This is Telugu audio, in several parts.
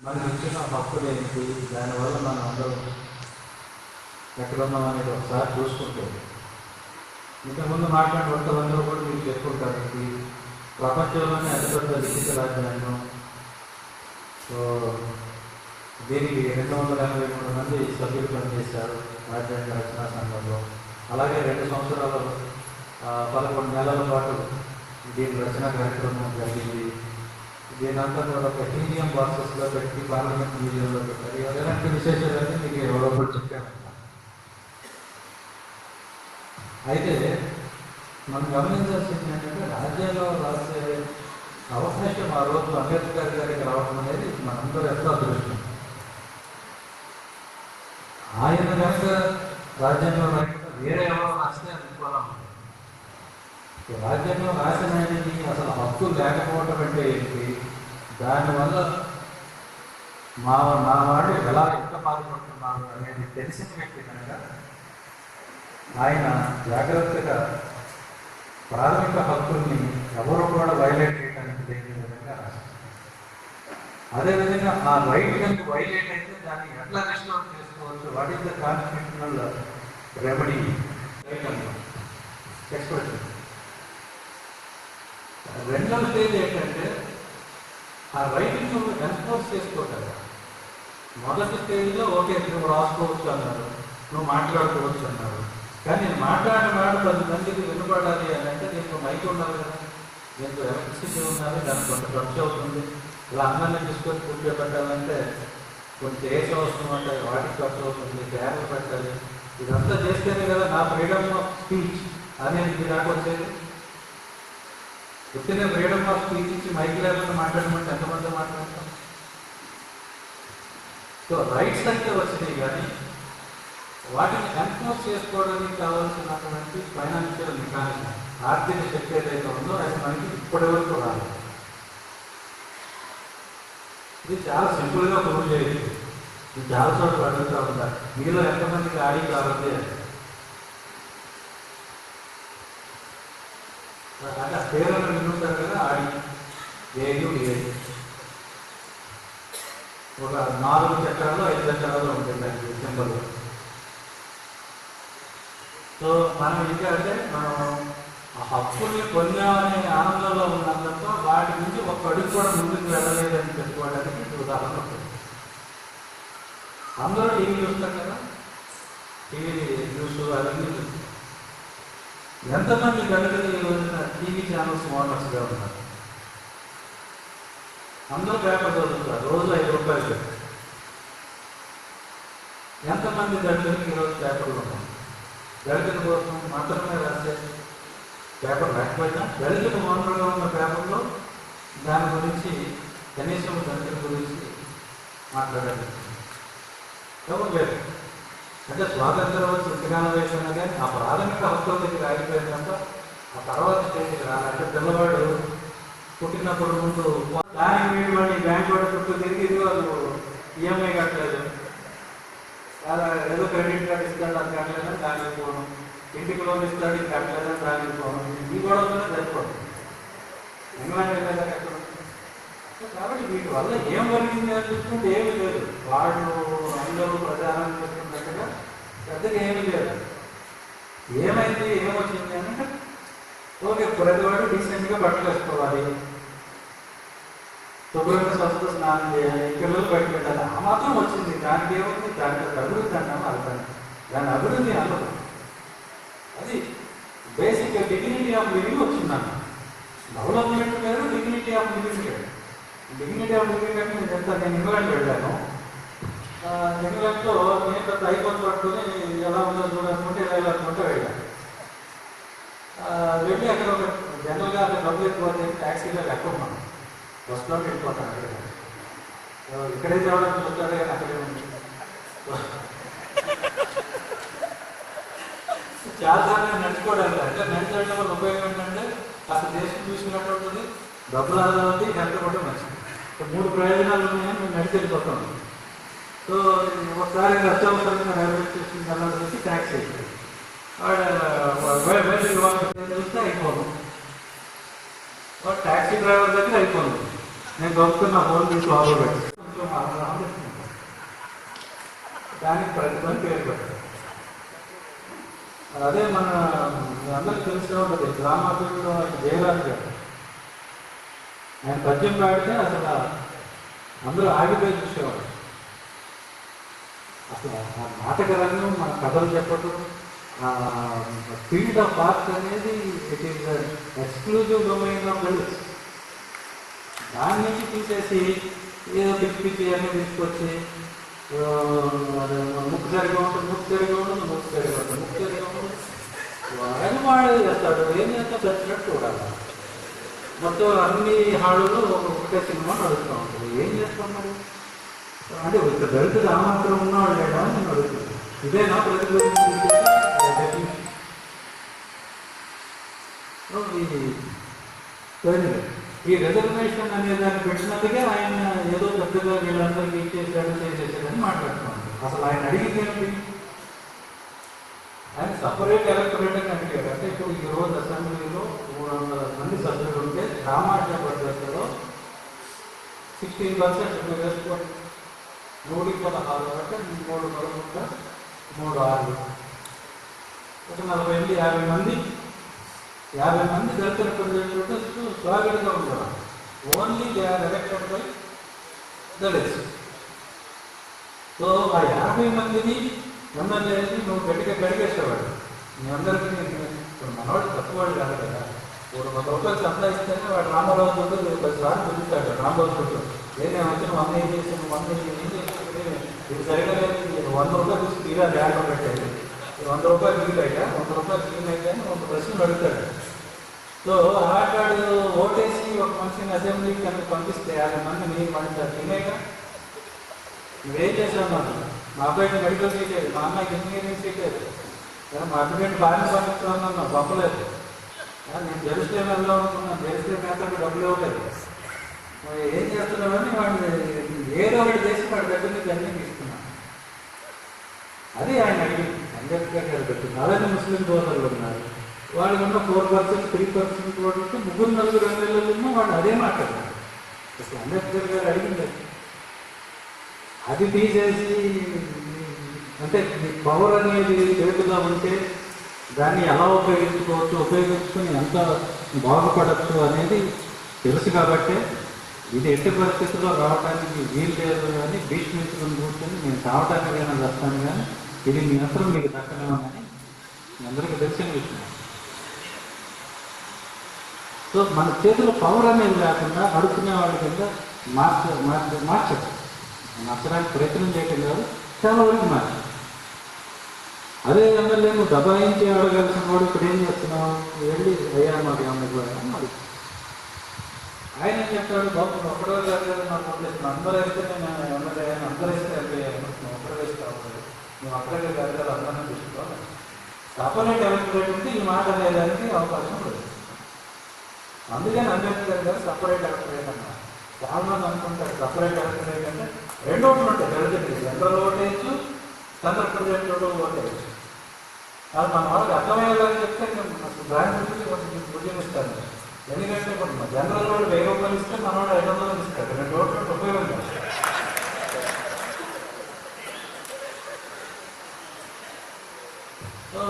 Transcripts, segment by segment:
మనకి ఇచ్చిన హక్కులు ఏంటి, దానివల్ల మనం అందరం ఎక్కడున్నాం అనేది ఒకసారి చూసుకుంటే ఇంతకుముందు మాట్లాడిన కొంతమంది కూడా మీకు చెప్పుకుంటారు. ఇది ప్రపంచంలోనే అతిపెద్ద లిఖిత రాజ్యాంగం. సో దీనికి 283 మంది సభ్యులు పనిచేశారు రాజ్యాంగ రచనా సంఘంలో. అలాగే 2 సంవత్సరాలు 11 నెలల పాటు దీని రచనా కార్యక్రమం జరిగింది. దీనంతా కూడా ఒక హీలియం బాక్సెస్లో పెట్టి పార్లమెంట్ మ్యూజియంలో పెట్టారు. ఎలాంటి విశేషాలన్నీ మీకు ఎవరో కూడా చెప్పాను. అయితే మనం గమనించాల్సింది ఏంటంటే రాజ్యాంగంలో రాసే అవకాశం ఆ రోజు అంబేద్కర్ గారికి రావడం అనేది మనందరూ ఎంతో అదృష్టం. ఆయన కనుక రాజ్యాంగంలో రాకుండా వేరే ఎవరో రాస్తే అనుకోవాలి. రాజ్యాంగం రాసిన ఆయనకి అసలు హక్కు లేకపోవటం అంటే ఏంటి, దానివల్ల నా వాడు ఎలా ఎంత బాధపడుతున్నారు అనేది తెలిసిన వ్యక్తి కనుక ఆయన జాగ్రత్తగా ప్రాథమిక హక్కుల్ని ఎవరు కూడా వైలేట్ చేయడానికి లేని విధంగా రాశారు. అదేవిధంగా ఆ రైట్ కనుక వైలేట్ అయితే దాన్ని ఎట్లా రెస్టోర్ చేసుకోవచ్చు, what is the constitutional remedy expression. రెండవ స్టేజ్ ఏంటంటే ఆ రైట్ని నువ్వు ఎన్ఫోర్స్ చేసుకోగలరా. మొదటి స్టేజ్లో ఓకే నువ్వు రాసుకోవచ్చు అన్నారు, నువ్వు మాట్లాడుకోవచ్చు అన్నారు. కానీ నేను మాట్లాడిన మాట 10 మందికి వినపడాలి అని అంటే దీనికి మైక్ ఉండాలి కదా, దీనికి ఎలక్ట్రిసిటీ ఉండాలి, దానికి కొంత ఖర్చు అవుతుంది. ఇలా అందరినీ తీసుకొని కూర్చోబెట్టాలంటే కొన్ని చేసే అవసరం ఉంటాయి, వాటికి ఖర్చు అవుతుంది, క్యాన్లు పెట్టాలి. ఇదంతా చేస్తేనే కదా నా ఫ్రీడమ్ ఆఫ్ స్పీచ్ అనేది నాకు వచ్చేది. వచ్చిన ఫ్రీడమ్ ఆఫ్ స్పీచ్ ఇచ్చి మైక్ లేకుండా మాట్లాడమంటే ఎంతమంది మాట్లాడతాం. సో రైట్స్ అయితే వచ్చినాయి, కానీ వాటిని ఎన్ఫోర్స్ చేసుకోవడానికి కావాల్సినటువంటి ఫైనాన్షియల్ మెకానిజం, ఆర్థిక శక్తి ఏదైతే ఉందో అది మనకి ఇప్పటి వరకు రాలేదు. ఇది చాలా సింపుల్గా ప్రూవ్ చేయొచ్చు. ఇది చాలా చోట్ల అడుగుతూ ఉంటారు, మీలో ఎంతమందికి ఆడి కావాలి అని. అంటే పేర్లను వినుంటారు కదా, ఆడి ఏది ఒక 4 చక్రాలు 5 చక్రాలు ఉంటుంది దానికి సింబల్. సో మనం ఇంకా అంటే మనం ఆ హక్కుల్ని పొందామనే ఆనందంలో ఉన్నాం తప్ప వాటి నుంచి ఒక అడుగు కూడా ముందుకు వెళ్ళలేదని చెప్పుకోవడానికి ఉదాహరణ ఉంటుంది. అందరూ టీవీ చూస్తాం కదా, టీవీ న్యూస్ అవన్నీ చూస్తాం. ఎంతమంది గడుగులు ఈ రోజున టీవీ ఛానల్స్ ఓనర్స్గా ఉన్నారు? అందరూ పేపర్ చదువుతారు, రోజు 5 రూపాయలు. ఎంతమంది గడుగులకి ఈరోజు పేపర్లు ఉన్నాయి? దళితుల కోసం మాత్రమే రాసే పేపర్ లేకపోయినా దళితుల ఓనర్గా ఉన్న పేపర్లో దాని గురించి కనీసం దళితుల గురించి మాట్లాడాలి ఎవరు లేదు. అంటే స్వాతంత్రం వచ్చి ఇంతకాలం వేసినా కానీ ఆ ప్రాథమిక హక్కుల దగ్గర ఆగిపోయిన తప్ప ఆ తర్వాత స్టేజ్కి రాలి. అంటే పిల్లవాడు పుట్టినప్పుడు ముందు దానికి వీడి వాడిని బ్యాంక్ వాడి చుట్టూ తిరిగి వాళ్ళు ఈఎంఐ కట్టలేదు, ఏదో క్రెడిట్ కార్డు ఇస్తాడు అది కట్టలేదని దానికి పోవడం, ఇంటికి లోన్ ఇస్తాడు ఇది కట్టలేదని దానికి పోవడం, ఈ గొడవతోనే సరిపోతుంది. ఎంగలాండ్ ఎక్కడ. కాబట్టి వీటి వల్ల ఏం జరిగింది అని చూసుకుంటే ఏమీ లేదు. వాళ్ళు అందరూ ప్రచారం చేస్తున్నట్టుగా పెద్దగా ఏమీ లేదు. ఏమైంది ఏమొచ్చింది అంటే ఓకే ప్రతివాడు డీసెంట్గా బట్టలు వేసుకోవాలి, శుభ్రంగా స్వస్థ స్నానం చేయాలి, పిల్లలు బయట పెట్టాలి, ఆ మాత్రం వచ్చింది. దానికి ఏముంది, దానికి అభివృద్ధి అంటాము అర్థం. దాని అభివృద్ధి అందదు. అది బేసిక్ డిగ్నిటీ ఆఫ్ లివింగ్ వచ్చిందన్న. డెవలప్మెంట్ లేదు, డిగ్నిటీ ఆఫ్ లివింగ్ లేదు. డిగ్నిటీ ఆఫ్ లివింగ్ అంటే నేను చెప్తాను. నేను ఇంగ్లాండ్ వెళ్ళాను. ఇంగ్లాండ్లో నేను పెద్ద ఐఫోన్ పట్టుకుని ఎలా ఉందో చూడాలనుకుంటే ఇలా అనుకుంటే వెళ్ళాను. వెళ్ళి అక్కడ ఒక జనరల్గా అక్కడ డబ్బులు ఎక్కువ ట్యాక్సీలో ఎక్కువ బస్సులో వెళ్ళిపోతాను. అక్కడ ఇక్కడే తేవడానికి చూస్తాడు కానీ అక్కడే ఉంది. చాలాసార్లు నడుచుకోవడానికి అంటే నడిచడం వల్ల ఉపయోగం ఏంటంటే అసలు దేశం చూసినట్టు ఉంటుంది, డబ్బులు ఆదా ఉంది, హెల్త్ కూడా మంచిది. 3 ప్రయోజనాలు ఉన్నాయని మేము నడిచి వెళ్ళిపోతాం. సో ఒకసారి అత్యవసరంగా రైల్వే స్టేషన్ వెళ్ళాలని వచ్చి ట్యాక్సీ అయిపోయింది. చూస్తే అయిపోదు, ట్యాక్సీ డ్రైవర్ దగ్గర అయిపోదు. నేను గొప్ప నా ఫోన్ తీసి లోపల పెట్టి దానికి ప్రతిభని పేరు పెట్టారు. అదే మన అందరికి తెలిసిన ఉంటుంది, డ్రామాలో జయరాజు గారు. ఆయన పద్యం పాడితే అసలు అందరూ ఆగిపోయి చూసేవాడు. అసలు ఆ నాటక రంగం, మన కథలు చెప్పడం, ఫీల్డ్ ఆఫ్ ఆర్ట్ అనేది it is exclusive domain of girls. దాని నుంచి తీసేసి ఏదో పిచ్చి పిచ్చి అన్నీ తీసుకొచ్చి ముక్కు సరిగా ఉంటుంది, ముక్కు సరిగా ఉంటుంది, ముక్కు సరిగా ఉంటుంది, ముక్కు సరిగా ఉంటుంది, వాడు వాడే చేస్తాడు. ఏం చేస్తా చచ్చినట్టు చూడాలి. మొత్తం అన్ని హాళ్ళలో ఒకటే సినిమా నడుస్తూ ఉంటుంది. ఏం చేస్తాం మరి? అంటే ఇక్కడ దళితుడు ఆ మాత్రం ఉన్నవాడు లేదా అని నేను అడుగుతున్నాను. ఇదేనా ఈ రిజర్వేషన్ అనే దాన్ని పెట్టినందుకే ఆయన ఏదో పెద్దగా వీళ్ళందరికీ ఇచ్చేసాడు చేసేసాడని మాట్లాడుతున్నాడు. అసలు ఆయన అడిగింది ఏమిటి? ఆయన సపరేట్ ఎలక్టరేట్ అని అడిగాడు. అంటే ఇప్పుడు ఈ రోజు అసెంబ్లీలో 300 మంది సభ్యులు ఉంటే సామాజిక పద్ధతిలో 16% వేసుకోండి. 116 అంటే 3 పదకొండ 3 6 ఒక 40 50 మంది దళిత రిప్రజెంటేటివ్స్ స్వాగతంగా ఉండేవారు. Only they are elected by Dalits. So ఆ 50 మందిని ఎమ్మెల్యేని నువ్వు గట్టిగా కడిగేసేవాడు. మీ అందరికీ మనవాడు తక్కువవాడు కాదు కదా. 100 రూపాయలు సంపాదిస్తేనే వాడు రామారావు తోటి 10 సార్లు పిలుస్తాడు. రామారావు తోటి ఏదైనా వచ్చి 100 ఏం చేసాను, 100 ఏం చేస్తే ఇది సరిగా లేదు, 100 రూపాయలు తీసుకు తీరా బ్యాంకు పెట్టాడు. 100 రూపాయలు మిగిలాక 100 రూపాయలు మిగిలినాక 100 ప్రశ్నలు అడుగుతాడు. సో ఆటాడు ఓటేసి ఒక మనిషిని అసెంబ్లీకి కనుక పంపిస్తే 50 మంది నేను పండుతారు. తినేగా నువ్వేం చేసావు? మా అబ్బాయికి మెడికల్ సీట్ లేదు, మా అమ్మాయికి ఇంజనీరింగ్ సీట్ లేదు, మా అబ్బాయిని బాగానే పంపిస్తున్నాను, పంపలేదు. నేను జెరూసలేం వెళ్దాం అనుకున్నాను, జెరూసలేం మేతకు డబ్బులు ఇవ్వలేదు. ఏం చేస్తున్నామని వాడిని ఏదో ఒకటి చేసి వాడి దగ్గర నుంచి అన్నీ తీసుకున్నాను. అది ఆయన అడిగింది. అంబేద్కర్ గారు పెట్టింది. అలాగే ముస్లిం సోదరులు ఉన్నారు, వాళ్ళు ఉన్న 4%, 3% ఓట్లతో 3-4 ఎమ్మెల్యేలు వాళ్ళు అదే మాట్లాడారు. అసలు అంబేద్కర్ గారు అడిగింది అది తీసేసి, అంటే పవర్ అనేది చేతుగా ఉంటే దాన్ని ఎలా ఉపయోగించుకోవచ్చు, ఉపయోగించుకొని ఎంత బాగుపడచ్చు అనేది తెలుసు. కాబట్టి ఇది ఎట్టి పరిస్థితుల్లో రావడానికి వీలు లేదు కానీ భీష్మించుకుని కూర్చొని నేను చావటానికి అయినా వస్తాను, కానీ ఇది మీ అవసరం మీకు దక్కలేమని మీ అందరికీ తెలిసిన విషయం. సో మన చేతిలో పవర్ అనేది లేకుండా అడుక్కునే వాళ్ళ కింద మార్చడానికి ప్రయత్నం చేయటం కాదు, చాలా వరకు మార్చారు. అదే ఎమ్మెల్యే నువ్వు దబాయించి అడగాల్సిన వాడు ఇప్పుడు ఏం చేస్తున్నావు, వెళ్ళి అయ్యా మాకు ఏమన్నా అని అడుగు. ఆయన ఏం చెప్తాడు, బాబు ఒక్కడో కాదు నాకు వదిలేస్తున్నాను, అందరూ వేస్తే నేను ఎమ్మెల్యే, అందరూ వేస్తే ఎమ్మెల్యే, నువ్వు ఒక్కడే వేస్తావు, నువ్వు అక్కడే కాదు అందరినీ తీసుకోవాలి. సపరేట్ ఎలక్టరేట్ ఉంటే ఈ మాట అనేదానికి అవకాశం లేదు. అందుకని అంబేద్కర్ గారు సపరేట్ ఎలక్టరేట్ అన్నారు. చాలా మంది అనుకుంటారు సపరేట్ ఎలక్టరేట్ అంటే 2 ఓట్లు ఉంటాయి, దళితులకి జనరల్ ఓటేయచ్చు, సెంట్రల్ ప్రెసిడెంట్ ఓటేయచ్చు. అది మన వాళ్ళకి అర్థమయ్యేలాగా చెప్తే నేను దాని గురించి కొంచెం బుద్ధినిస్తాను. ఎందుకంటే ఇప్పుడు జనరల్ వాడు 1000 రూపాయలు ఇస్తే మనవాడు 500 ఇస్తాడు. 2 ఓట్లు ఉపయోగం కాదు. సో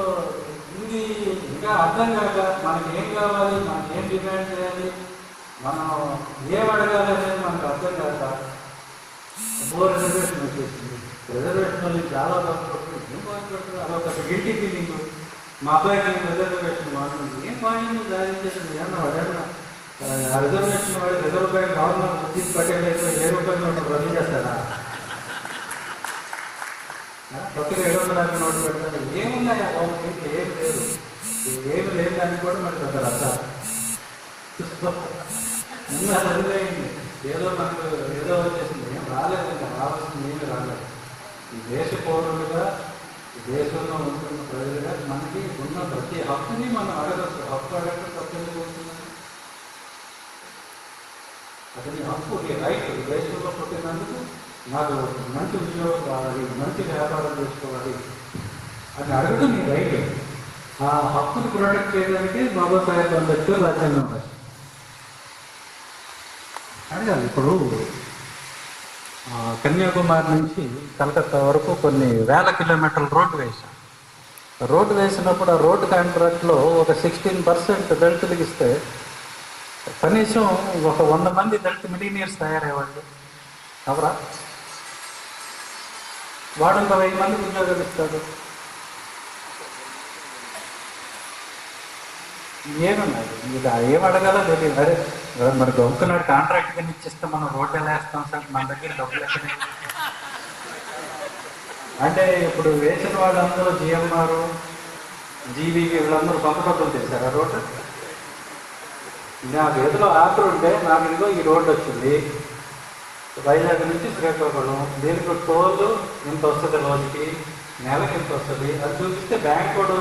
ఇది ఇంకా అర్థం కాక మనకి ఏం కావాలి, మనకి ఏం డిమాండ్ చేయాలి, మనం ఏం అడగాలి అనేది మనకు అర్థం కాక రిజర్వేషన్ వచ్చేసింది. రిజర్వేషన్ వల్ల చాలా బాగుంటుంది, అదొక గిల్టీ ఫీలింగ్. మా అబ్బాయికి రిజర్వేషన్ వాడుతుంది, ఏం బాగుంది దాని చేసింది ఏమన్నా వాడేమన్నా ఆ రిజర్వేషన్ వాడి రూపాయలు గవర్నమెంట్ తీసి పట్టేది 1000 రూపాయలు రద్దు చేస్తారా? కొత్తగా 700 నోటు పెడతారు. ఏమున్నాయా గవర్నమెంట్? ఏం లేదు, ఏమి లేదు దానికి కూడా మనకి పెద్ద రద్దాలు వదిలేయండి. ఏదో మనకు ఏదో వచ్చేసింది, ఏం రాలేదు, ఇంకా రావాల్సింది ఏమి రాలేదు. ఈ దేశ పౌరులుగా, ఈ దేశంలో ఉంటున్న ప్రజలుగా మనకి ఉన్న ప్రతి హక్కుని మనం అడగచ్చు. హక్కు అడగడం తప్పని పోతున్నాం. అతని హక్కు, ఈ రైట్, దేశంలో పుట్టినందుకు నాకు మంచి ఉద్యోగం కావాలి, మంచి వ్యాపారం చేసుకోవాలి అని అడగడం నీ రైట్. ఆ హక్కుని ప్రొటెక్ట్ చేయడానికి బాబాసాహెబ్ అంబేద్కర్ రాజ్యాంగం రాశారు. అడగాలి. ఇప్పుడు కన్యాకుమారి నుంచి కలకత్తా వరకు కొన్ని వేల కిలోమీటర్ల రోడ్డు వేశాం. రోడ్డు వేసినప్పుడు ఆ రోడ్డు కాంట్రాక్ట్లో ఒక 16% దళితులకు ఇస్తే కనీసం ఒక 100 మంది దళిత మిలీనియర్స్ తయారయ్యేవాళ్ళు. అవరా వాడు ఒక 1000 మందికి ఉద్యోగాలు ఇస్తాడు. ఏమన్నాడు ఇది ఏం అడగాలో తెలియదు. అరే మరి గొప్పనాడు కాంట్రాక్ట్ కింద ఇచ్చిస్తే మనం రోడ్డు ఎలా వేస్తాం సార్, మన దగ్గర డబ్బులు ఎక్కడ అంటే ఇప్పుడు వేసిన వాళ్ళందరూ జిఎంఆర్ జీవీకి వీళ్ళందరూ సొంత డబ్బులు తెచ్చారు. ఆ రోడ్డు నాకు ఏదో ఆఫర్ ఉంటే నాకు ఇదిగో ఈ రోడ్డు వచ్చింది వైజాగ్ నుంచి శ్రీకాకుళం, దీనికి టోల్ ఇంత వస్తుంది, రోజుకి నెలకి ఇంత వస్తుంది, అది చూపిస్తే బ్యాంక్ కూడా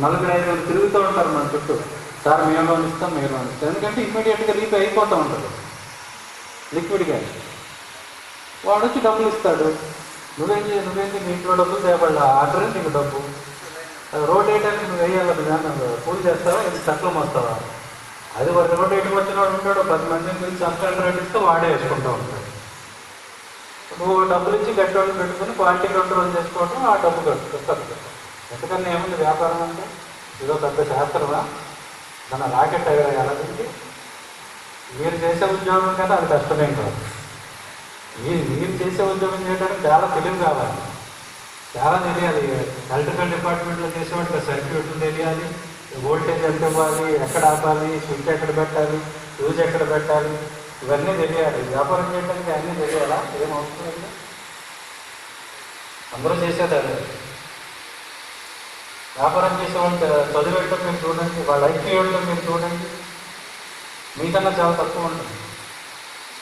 4-5 తిరుగుతూ ఉంటారు మన చుట్టూ. సార్ మేము లోన్ ఇస్తాం, మేము లోన్ ఇస్తాం. ఎందుకంటే ఇమ్మీడియట్గా రీపే అయిపోతూ ఉంటుంది లిక్విడ్గా. వాడు వచ్చి డబ్బులు ఇస్తాడు. నువ్వేంటి మీ ఇంట్లో డబ్బులు తేపడ ఆర్డర్ నీకు డబ్బు. రోడ్ వేయడానికి నువ్వు వేయాలి కానీ పూజ చేస్తావా, ఇది చట్టం వస్తావా? అది ఒక రోడ్ వేయడం వచ్చిన వాడు ఉంటాడు, 10 మందిని పిలిచి అంతా ఇస్తే వాడే వేసుకుంటూ ఉంటాడు. నువ్వు డబ్బులు ఇచ్చి గట్టివాళ్ళు పెట్టుకుని క్వాలిటీ కంట్రోల్ చేసుకోవడం, ఆ డబ్బు కట్టుకుంటారు. ఎందుకన్నా ఏముంది వ్యాపారం అంటే ఇదో పెద్ద శాస్త్రమా, మన రాకెట్ ఎలాగండి. మీరు చేసే ఉద్యోగం కదా అది కష్టమేం కాదు. మీరు చేసే ఉద్యోగం చేయడానికి చాలా తెలివి కావాలి, చాలా తెలియాలి. ఎలక్ట్రికల్ డిపార్ట్మెంట్లో చేసేవాడికి సర్క్యూట్లు తెలియాలి, వోల్టేజ్ ఎంత ఇవ్వాలి, ఎక్కడ ఆపాలి, స్విచ్ ఎక్కడ పెట్టాలి, ఫ్యూజ్ ఎక్కడ పెట్టాలి, ఇవన్నీ తెలియాలి. వ్యాపారం చేయడానికి అన్నీ తెలియాలా? ఏం అవసరం లేదు. అందరూ చేసేది అదే. వ్యాపారం చేసేవాళ్ళు చదివేయటం మీరు చూడండి, వాళ్ళ ఐక్యూ ఇవ్వడం మీరు చూడండి, మీకన్నా చాలా తక్కువ ఉంటుంది.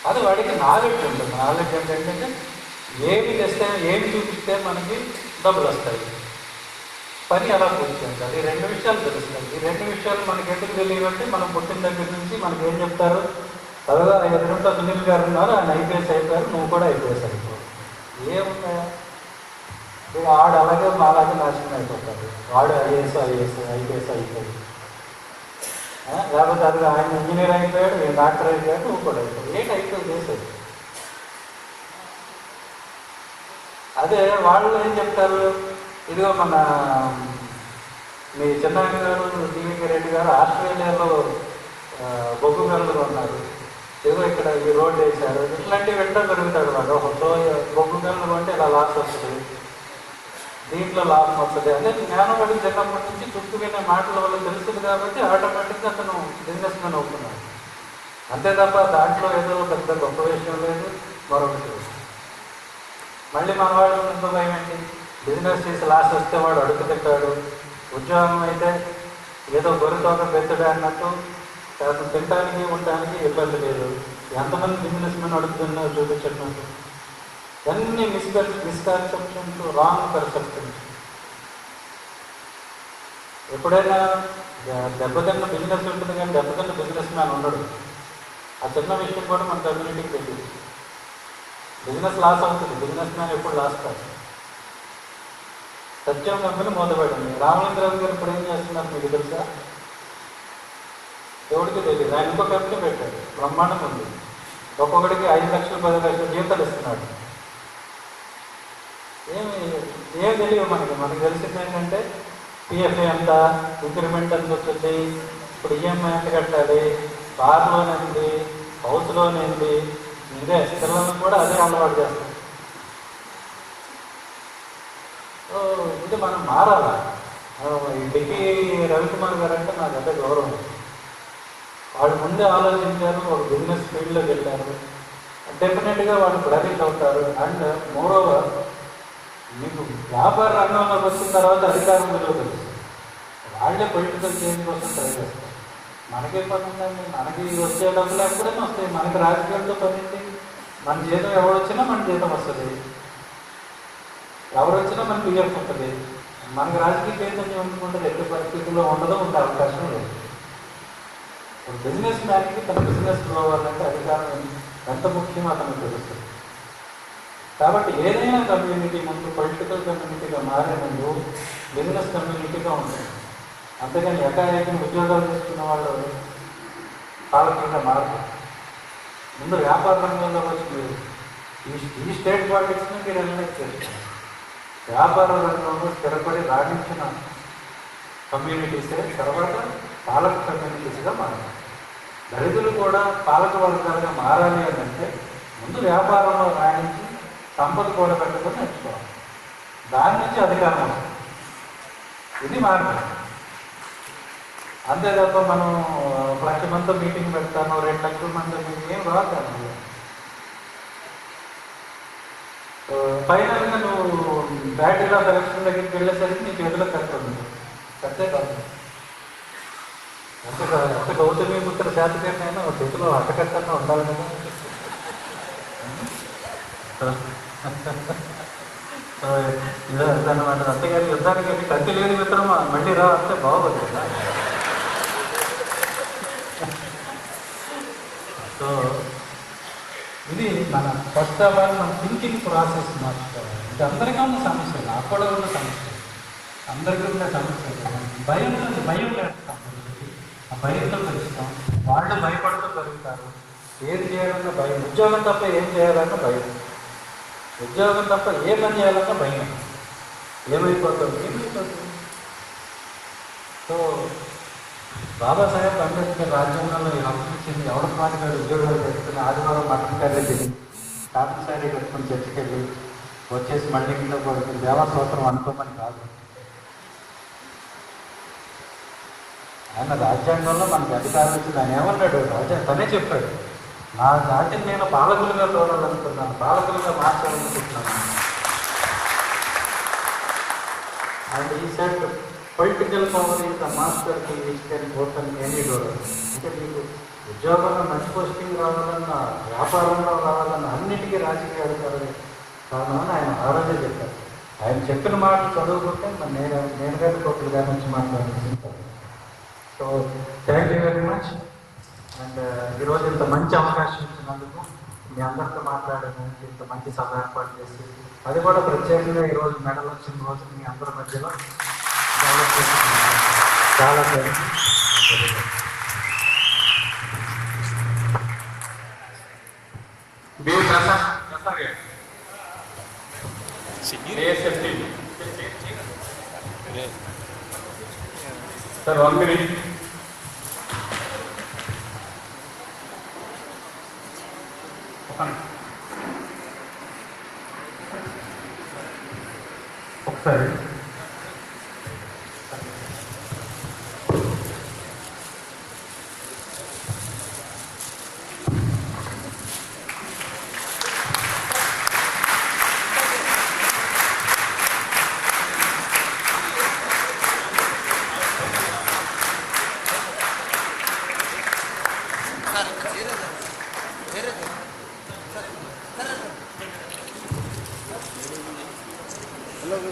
అది వాడికి నాలెడ్జ్ ఉంటుంది. నాలెడ్జ్ ఏంటంటే ఏమి తెస్తే ఏమి చూపిస్తే మనకి డబ్బులు వస్తాయి, పని ఎలా పూర్తి చేయాలి, ఈ 2 విషయాలు తెలుస్తాయి. ఈ 2 విషయాలు మనకి ఎందుకు తెలియవంటే మనం పుట్టిన దగ్గర నుంచి మనకి ఏం చెప్తారు, త్వరగా 5 నిమిషాలు సునీల్ గారు ఉన్నారు, ఆయన ఐపీఎస్ అయిపోయారు, నువ్వు కూడా ఐపీఎస్ అయిపోయావు. ఏమున్నాయా? వాడు అలాగే అలాగే నాశనం అయిపోతాడు. వాడు ఐపీఎస్ అయిపోయాడు, లేకపోతే అది ఆయన ఇంజనీర్ అయిపోయాడు, డాక్టర్ అయిపోయాడు, నువ్వు కూడా అయిపోయాడు. ఏంటి అయిపోయి చేసేది? అదే వాళ్ళు ఏం చెప్తారు, ఇదిగో మన మీ చిన్నారెడ్డి గారు, టీవీ రెడ్డి గారు ఆస్ట్రేలియాలో బొగ్గు గనులు ఉన్నారు, ఏదో ఇక్కడ ఈ రోడ్డు వేశారు, ఇట్లాంటివి వెంట పెరుగుతాడు. వాడు ఒక బొగ్గు గనులు అంటే ఇలా లాస్ వస్తుంది, దీంట్లో లాభం వస్తుంది. అదే జ్ఞానం వాడికి చిన్నప్పటి నుంచి చుట్టూ వినే మాటల వల్ల తెలుస్తుంది కాబట్టి ఆటోమేటిక్గా అతను బిజినెస్ మ్యాన్ అవుతున్నాడు. అంతే తప్ప దాంట్లో ఏదో పెద్ద గొప్ప విషయం లేదు, మరొకటి. మళ్ళీ మన వాళ్ళు ఎంత భయం ఏంటి, బిజినెస్ చేసి లాస్ వస్తే వాడు అడుగు తింటాడు. ఉద్యోగం అయితే ఏదో గొర్రెతోక పెద్దడా అన్నట్టు కాస్త తినడానికి ఉండడానికి ఇబ్బంది లేదు. ఎంతమంది బిజినెస్ మెన్ అడుగుతున్నారు చూపించడం. అన్ని మిస్కన్సెప్షన్స్, రాంగ్ పర్సెప్షన్స్. ఎప్పుడైనా దెబ్బతిన్న బిజినెస్ ఉంటుంది కానీ దెబ్బతిన్న బిజినెస్ మ్యాన్ ఉండడు. ఆ చిన్న విషయం కూడా మన కమ్యూనిటీకి తెలియదు. బిజినెస్ లాస్ అవుతుంది, బిజినెస్ మ్యాన్ ఎప్పుడు లాస్ కాదు. సత్యం కంపెనీ మూతపడింది. రామలింగరాజు గారు ఇప్పుడు ఏం చేస్తున్నారు మీకు తెలుసా? ఎవరికి తెలియదు. ఆయన ఇంకో కంపెనీ పెట్టాడు, బ్రహ్మాండం ఉంది. ఒక్కొక్కడికి 5 లక్షలు 10 లక్షలు జీతాలు ఇస్తున్నాడు. ఏం తెలియదు మనకి తెలిసింది ఏంటంటే పిఎఫ్ఏ ఎంత, ఇంక్రిమెంట్ ఎంత వచ్చింది, ఇప్పుడు ఈఎంఐ ఎంత కట్టాలి, కార్ లోన్ ఏంటి, హౌస్ లోన్ ఏంటి, ఇదే పిల్లలను కూడా అదే అలవాటు చేస్తాం. ఇది మనం మారాలా. డికి రవికుమార్ గారు అంటే నాకు అదే గౌరవం. వాళ్ళు ముందే ఆలోచించారు, ఒక బిజినెస్ ఫీల్డ్లోకి వెళ్ళారు. డెఫినెట్గా వాళ్ళు ప్రొడక్ట్ అవుతారు. అండ్ మోరోవర్ మీకు వ్యాపార రంగంలోకి వచ్చిన తర్వాత అధికారం విలువ తెలుస్తుంది. వాళ్ళే పొలిటికల్ చేంజ్ కోసం ట్రై చేస్తారు. మనకే పని ఉందండి, మనకి వచ్చే డబ్బులు ఎప్పుడైనా వస్తాయి. మనకి రాజకీయాలతో పని ఏంటి? మన జీతం ఎవరు వచ్చినా మన జీతం వస్తుంది, ఎవరు వచ్చినా మన పిఎఫ్ ఉంటుంది. మనకి రాజకీయ చైతన్యం ఉంటుంది, ఎట్టి పరిస్థితుల్లో ఉండదు, ఉండే అవకాశం లేదు. బిజినెస్ మ్యాన్కి తన బిజినెస్ గ్రో అవ్వాలంటే అధికారం ఎంత ముఖ్యమో అతనికి తెలుస్తుంది. కాబట్టి ఏదైనా కమ్యూనిటీ ముందు పొలిటికల్ కమ్యూనిటీగా మారే ముందు బిజినెస్ కమ్యూనిటీగా ఉంటుంది. అంతేగాని ఏకాఏకం ఉద్యోగాలు చేసుకున్న వాళ్ళు పాలకులుగా మారదు. ముందు వ్యాపార రంగంలో వచ్చి ఈ స్టేట్ పాలిటిక్స్ని మీరు ఎలిమినేట్ చేస్తారు. వ్యాపార రంగంలో స్థిరపడి రాణించిన కమ్యూనిటీసే తర్వాత పాలక కమ్యూనిటీస్గా మారాలి. దళితులు కూడా పాలక వర్గాలుగా మారాలి అని అంటే ముందు వ్యాపారంలో రాణించి సంపద కూడా పెట్టుకొని నేర్చుకోవాలి. దాని నుంచి అధికారం వస్తుంది. ఇది మార్గం. అంతే తప్ప మనం 1 లక్ష మందితో మీటింగ్ పెడతాను, 2 లక్షల మంది మీటింగ్ ఏం రాదు. ఫైనల్గా నువ్వు బ్యాటరీలో ఎలక్షన్ దగ్గరికి వెళ్ళేసరికి నీ చేతిలో కట్టుతుంది. కట్టే కాదు అంత గౌతమి పుత్ర శాతకైనా చేతిలో అట్టకట్టన్నా ఉండాలి కదా. ఇదే అన్నమాట. అంతేగాని యుద్ధానికి కత్తి లేని మిత్రం మళ్ళీ రా అంటే బాగోదు కదా. సో ఇది మన ఫస్ట్ ఆఫ్ ఆల్ మన థింకింగ్ ప్రాసెస్ మార్చుకోవాలి. ఇది అందరికీ ఉన్న సమస్య, నాకు కూడా ఉన్న సమస్య, అందరికీ ఉన్న సమస్య. భయం లేస్తాం, ఆ భయంతో పెరుగుతాం, వాళ్ళు భయపడుతూ పెరుగుతారు. ఏది చేయాలన్నా భయం. ఉద్యోగం తప్ప ఏం చేయాలన్నా భయం. ఉద్యోగం తప్ప ఏ పని చేయాలన్నా భయం. ఏమైపోతుంది. సో బాబాసాహెబ్ అంబేద్కర్ రాజ్యాంగంలో ఈ హక్కు ఇచ్చింది. ఎవరి పాటి గారు ఉద్యోగాలు పెట్టుకుని ఆదివారం మటన్ కర్రీ తిని కాటన్ శారీ పెట్టుకుని చర్చికెళ్ళి వచ్చేసి మళ్ళీ కింద పడుతుంది దేవాస్తోత్రం అనుకోమని కాదు. ఆయన రాజ్యాంగంలో మనకి అధికారం ఇచ్చింది. ఆయన ఏమన్నాడు? తనే చెప్పాడు, నా జాతిని నేను పాలకులుగా చూడాలనుకున్నాను, పాలకులుగా మార్చాలనుకుంటున్నాను. అండ్ ఈ సెట్ పొలిటికల్ పవర్ ఇంత మాస్టర్కి ఇష్టని ఓటని ఎనీ డోర్. అంటే మీకు ఉద్యోగంలో మంచి పోస్టింగ్ రావాలన్నా, వ్యాపారంలో రావాలన్నా అన్నిటికీ రాజకీయ అధికారులు కావాలని ఆయన ఆ రోజే చెప్పారు. ఆయన చెప్పిన మాటలు చదువుకుంటే నేను కానీ ఒకటి దాని నుంచి మాట్లాడుతుంటాను. So thank you very much. And ఈరోజు ఇంత మంచి అవకాశం ఇచ్చినందుకు, మీ అందరితో మాట్లాడడానికి ఇంత మంచి సభ ఏర్పాటు చేసి, అది కూడా ప్రత్యేకంగా ఈరోజు మెడల్ వచ్చిన రోజు మీ అందరి మధ్యలో చాలా సార్ 1 minute. ఒకసారి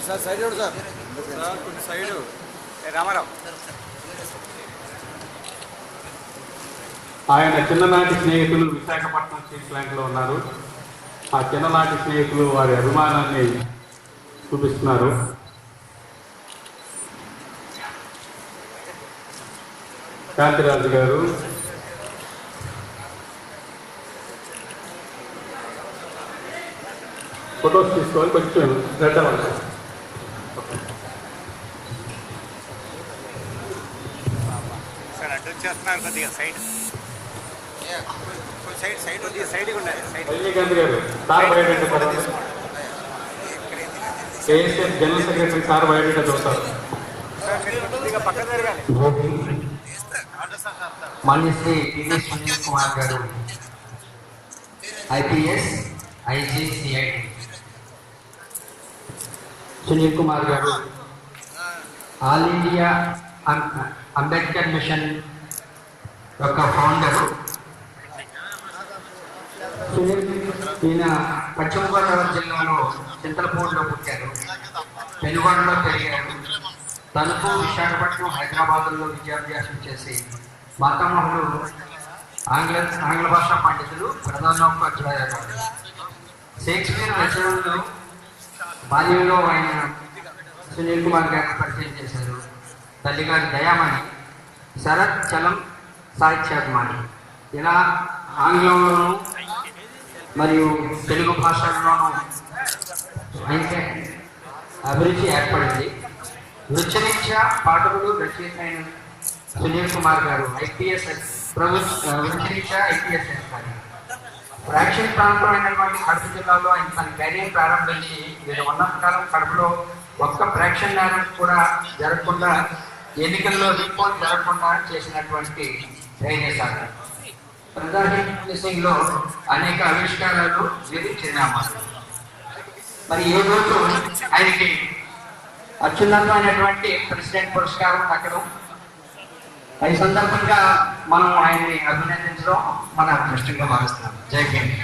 సార్ సైడ్ సార్ కొంచెం సైడ్ రామారావు. ఆయన చిన్ననాటి స్నేహితులు విశాఖపట్నం స్టీల్ ప్లాంట్లో ఉన్నారు. ఆ చిన్ననాటి స్నేహితులు వారి అభిమానాన్ని చూపిస్తున్నారు. కాంతిరాజు గారు, ఫొటోస్ తీసుకోవాలి. కొంచెం శ్రద్ధ వాళ్ళు చేస్తున్నారు కొద్దిగా సైడ్ సైడ్ సైడ్ కొద్దిగా సైడ్గా ఉండాలి. రజనీకాంత్ గారు sir biodata KSF general secretary sir biodata చూస్తారు. పక్కన జరగాలి. మాన్యశ్రీ టీవీ సునీల్ కుమార్ గారు, ఐపీఎస్ ఐజీసీఐ. సునీల్ కుమార్ గారు ఆల్ ఇండియా అంబేద్కర్ మిషన్ యొక్క ఫౌండరు. సునీల్ ఈయన పశ్చిమ గోదావరి జిల్లాలో చింతలపూడిలో పుట్టారు, పెనుగొండలో పెరిగారు. తణుకు, విశాఖపట్నం, హైదరాబాద్లో విద్యాభ్యాసం చేసి మాతామహులు ఆంగ్ల భాషా పండితులు, ప్రధానోపాధ్యాయులు. షేక్స్పియర్ రచనలు బాల్యంలో ఆయన సునీల్ కుమార్ గారిని పరిచయం చేశారు. తల్లిగారి దయామణి, శరత్ చలం సాహిత్యాభిమాని. ఇలా ఆంగ్లంలోనూ మరియు తెలుగు భాషల్లోనూ ఆయనకి అభిరుచి ఏర్పడింది. వృత్తిరీత్యా పాఠకులు రచయిత అయిన సునీల్ కుమార్ గారు ఐపీఎస్ వృత్తిరీత్యా ఐపీఎస్ అధికారి. ప్రాచీన ప్రాంతం అయినటువంటి కడప జిల్లాలో ఆయన తన కెరీర్ ప్రారంభించి వీరు ఉన్నంతకాలం కడపలో ఒక్క ప్రేక్షణ నేరం కూడా జరగకుండా, ఎన్నికల్లో రీపోల్ జరగకుండా చేసినటువంటి ధైర్యశాలి. ప్రజాహింసింగ్లో అనేక ఆవిష్కారాలు వీరి చిరునామాలు. మరి ఈ రోజు ఆయనకి అత్యున్నతమైనటువంటి ప్రెసిడెంట్ పురస్కారం దక్కడం, ఈ సందర్భంగా మనం ఆయన్ని అభినందించడం మన అదృష్టంగా భావిస్తున్నాం. జై హింద్.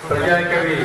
ప్రజాకవి